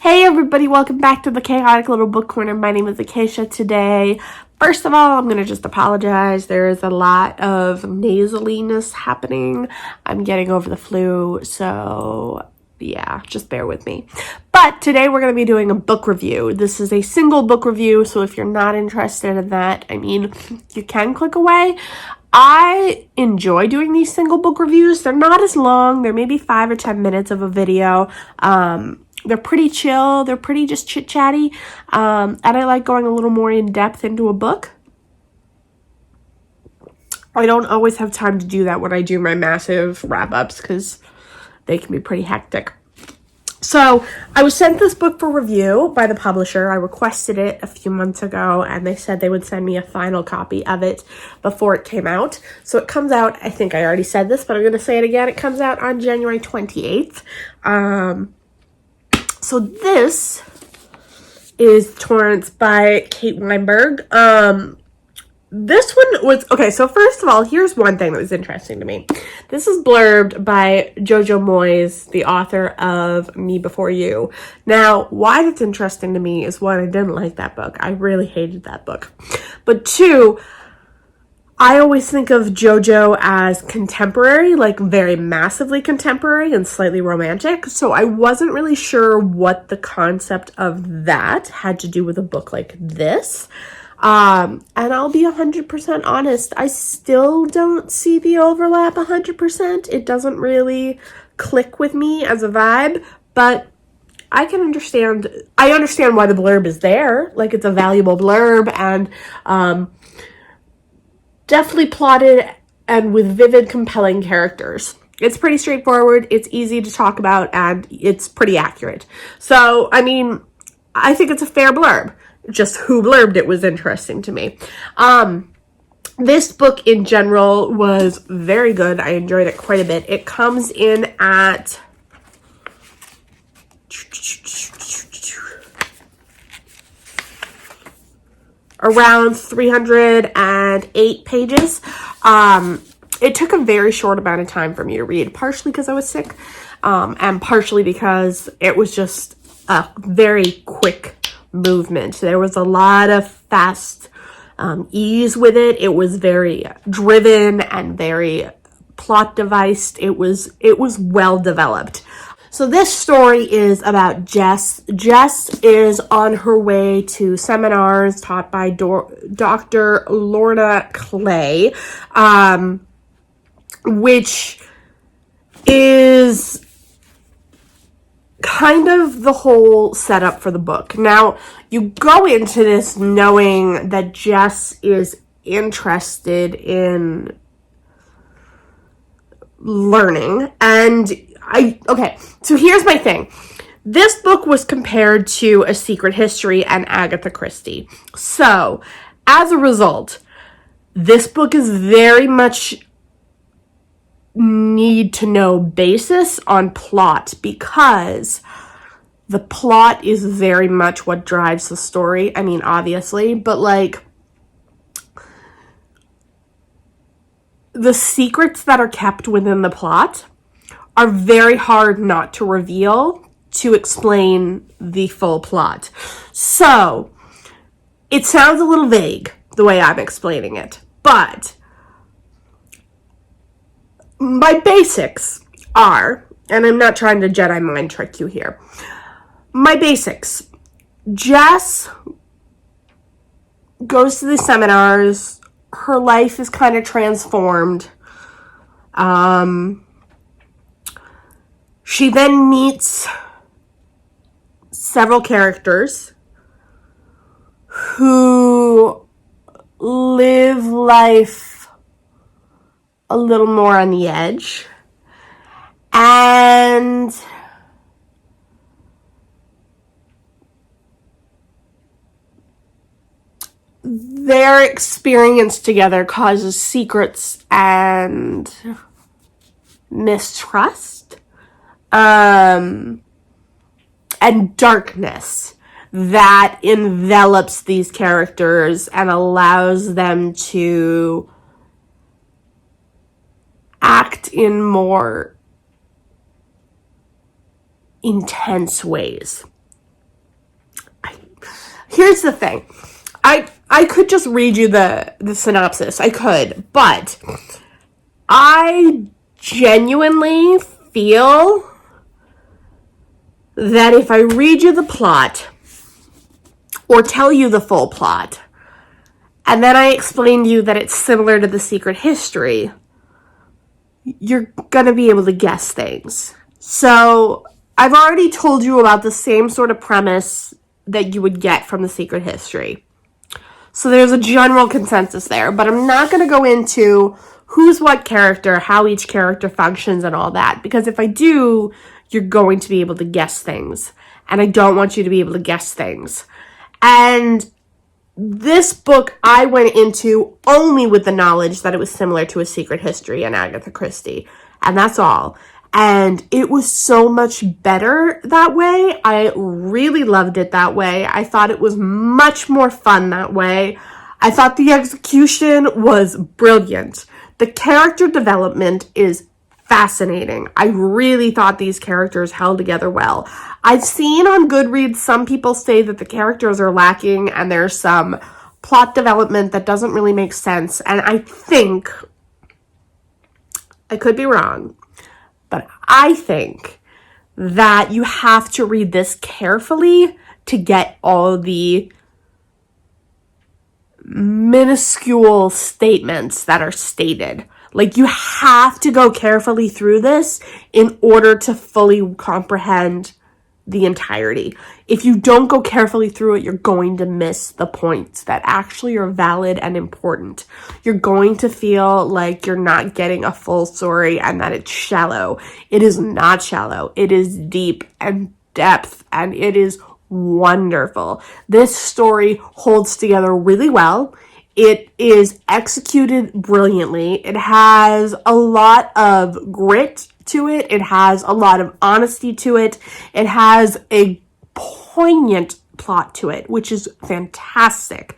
Hey everybody, welcome back to the Chaotic Little Book Corner. My name is Acacia today. First of all, I'm going to just apologize. There is a lot of nasaliness happening. I'm getting over the flu, so yeah, just bear with me. But today we're going to be doing a book review. This is a single book review, so if you're not interested in that, you can click away. I enjoy doing these single book reviews. They're not as long. They're maybe 5 or 10 minutes of a video. They're pretty chill. They're pretty just chit-chatty. And I like going a little more in depth into a book. I don't always have time to do that when I do my massive wrap-ups because they can be pretty hectic. So I was sent this book for review by the publisher. I requested it a few months ago, and they said they would send me a final copy of it before it came out. So it comes out, I think I already said this, but I'm going to say it again. It comes out on January 28th. So this is Truants by Kate Weinberg. This one was, okay, so first of all, here's one thing that was interesting to me. This is blurbed by Jojo Moyes, the author of Me Before You. Now, why that's interesting to me is, one, I didn't like that book. I really hated that book. But two, I always think of JoJo as contemporary, like very massively contemporary and slightly romantic. So I wasn't really sure what the concept of that had to do with a book like this. And I'll be 100% honest, I still don't see the overlap 100%. It doesn't really click with me as a vibe, but I understand why the blurb is there. Like, it's a valuable blurb and, definitely plotted and with vivid, compelling characters. It's pretty straightforward, it's easy to talk about, and it's pretty accurate. So, I think it's a fair blurb. Just who blurbed it was interesting to me. This book in general was very good. I enjoyed it quite a bit. It comes in at around 308 pages. It took a very short amount of time for me to read, partially because I was sick, and partially because it was just a very quick movement. There was a lot of fast ease with it. It was very driven and very plot devised. It was well developed. So this story is about Jess. Jess is on her way to seminars taught by Dr. Lorna Clay, which is kind of the whole setup for the book. Now, you go into this knowing that Jess is interested in learning, and so here's my thing. This book was compared to A Secret History and Agatha Christie. So, as a result, this book is very much need to know basis on plot, because the plot is very much what drives the story. Obviously, but like the secrets that are kept within the plot are very hard not to reveal to explain the full plot. So it sounds a little vague the way I'm explaining it, but my basics are, and I'm not trying to Jedi mind trick you here, my basics: Jess goes to the seminars, her life is kind of transformed. She then meets several characters who live life a little more on the edge, and their experience together causes secrets and mistrust, and darkness that envelops these characters and allows them to act in more intense ways. here's the thing. I could just read you the synopsis. I could, but I genuinely feel that if I read you the plot or tell you the full plot, and then I explain to you that it's similar to The Secret History, you're gonna be able to guess things. So I've already told you about the same sort of premise that you would get from The Secret History. So there's a general consensus there, but I'm not going to go into who's what character, how each character functions and all that, because if I do, you're going to be able to guess things, and I don't want you to be able to guess things. And this book I went into only with the knowledge that it was similar to A Secret History and Agatha Christie, and that's all. And it was so much better that way. I really loved it that way. I thought it was much more fun that way. I thought the execution was brilliant. The character development is fascinating. I really thought these characters held together well. I've seen on Goodreads some people say that the characters are lacking and there's some plot development that doesn't really make sense. And I think, I could be wrong, but I think that you have to read this carefully to get all the minuscule statements that are stated. Like, you have to go carefully through this in order to fully comprehend the entirety. If you don't go carefully through it, you're going to miss the points that actually are valid and important. You're going to feel like you're not getting a full story and that it's shallow. It is not shallow. It is deep and depth, and it is wonderful. This story holds together really well. It is executed brilliantly. It has a lot of grit to it. It has a lot of honesty to it. It has a poignant plot to it, which is fantastic.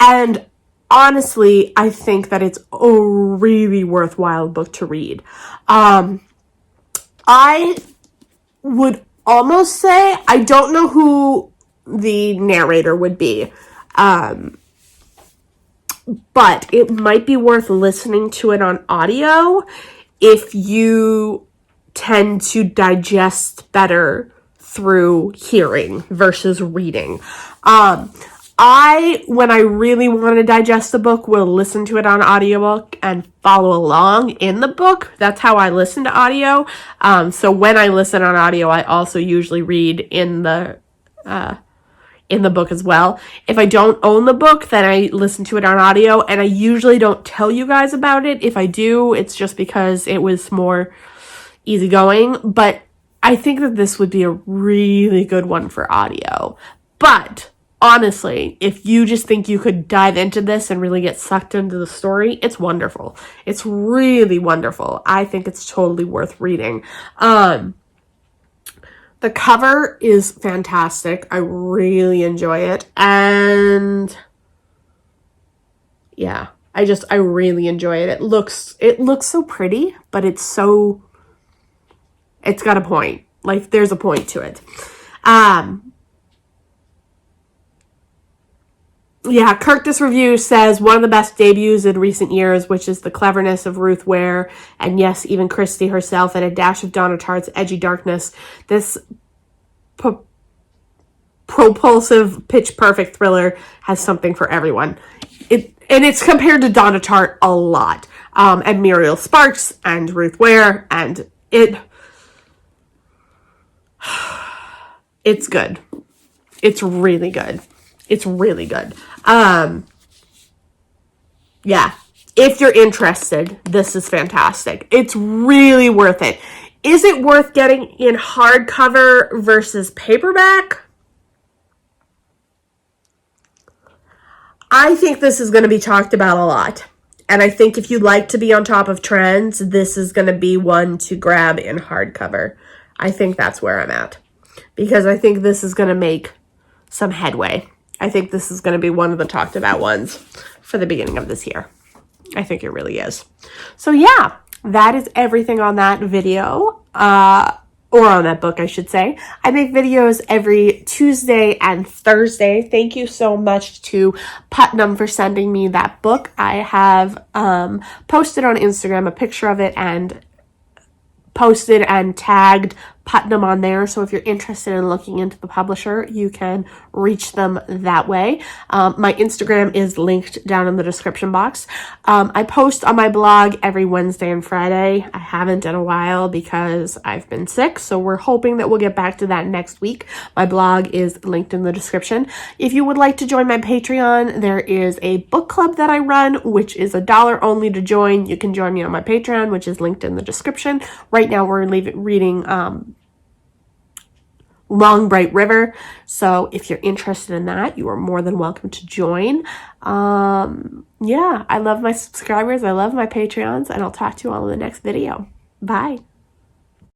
And honestly, I think that it's a really worthwhile book to read. I would almost say, I don't know who the narrator would be, but it might be worth listening to it on audio if you tend to digest better through hearing versus reading. When I really want to digest the book, will listen to it on audiobook and follow along in the book. That's how I listen to audio. So when I listen on audio, I also usually read in the book as well. If I don't own the book, then I listen to it on audio, and I usually don't tell you guys about it. If I do, it's just because it was more easygoing, but I think that this would be a really good one for audio. But honestly, if you just think you could dive into this and really get sucked into the story, it's wonderful. It's really wonderful. I think it's totally worth reading. The cover is fantastic. I really enjoy it. And yeah, I really enjoy it. It looks so pretty, but it's got a point. Like, there's a point to it. Yeah, Kirkus Review says one of the best debuts in recent years, which is the cleverness of Ruth Ware, and yes, even Christie herself, and a dash of Donna Tartt's edgy darkness. This propulsive, pitch-perfect thriller has something for everyone. It's compared to Donna Tartt a lot, and Muriel Sparks, and Ruth Ware, and it's good. It's really good. It's really good. Yeah, if you're interested, this is fantastic. It's really worth it. Is it worth getting in hardcover versus paperback? I think this is going to be talked about a lot. And I think if you like to be on top of trends, this is going to be one to grab in hardcover. I think that's where I'm at. Because I think this is going to make some headway. I think this is going to be one of the talked about ones for the beginning of this year. I think it really is. So yeah, that is everything on that video. or on that book, I should say. I make videos every Tuesday and Thursday. Thank you so much to Putnam for sending me that book. I have posted on Instagram a picture of it and posted and tagged Putnam on there. So if you're interested in looking into the publisher, you can reach them that way. My Instagram is linked down in the description box. I post on my blog every Wednesday and Friday. I haven't in a while because I've been sick, so we're hoping that we'll get back to that next week. My blog is linked in the description. If you would like to join my Patreon, there is a book club that I run, which is $1 only to join. You can join me on my Patreon, which is linked in the description. Right now we're reading Long Bright River. So if you're interested in that, you are more than welcome to join. Yeah, I love my subscribers. I love my Patreons, and I'll talk to you all in the next video. Bye.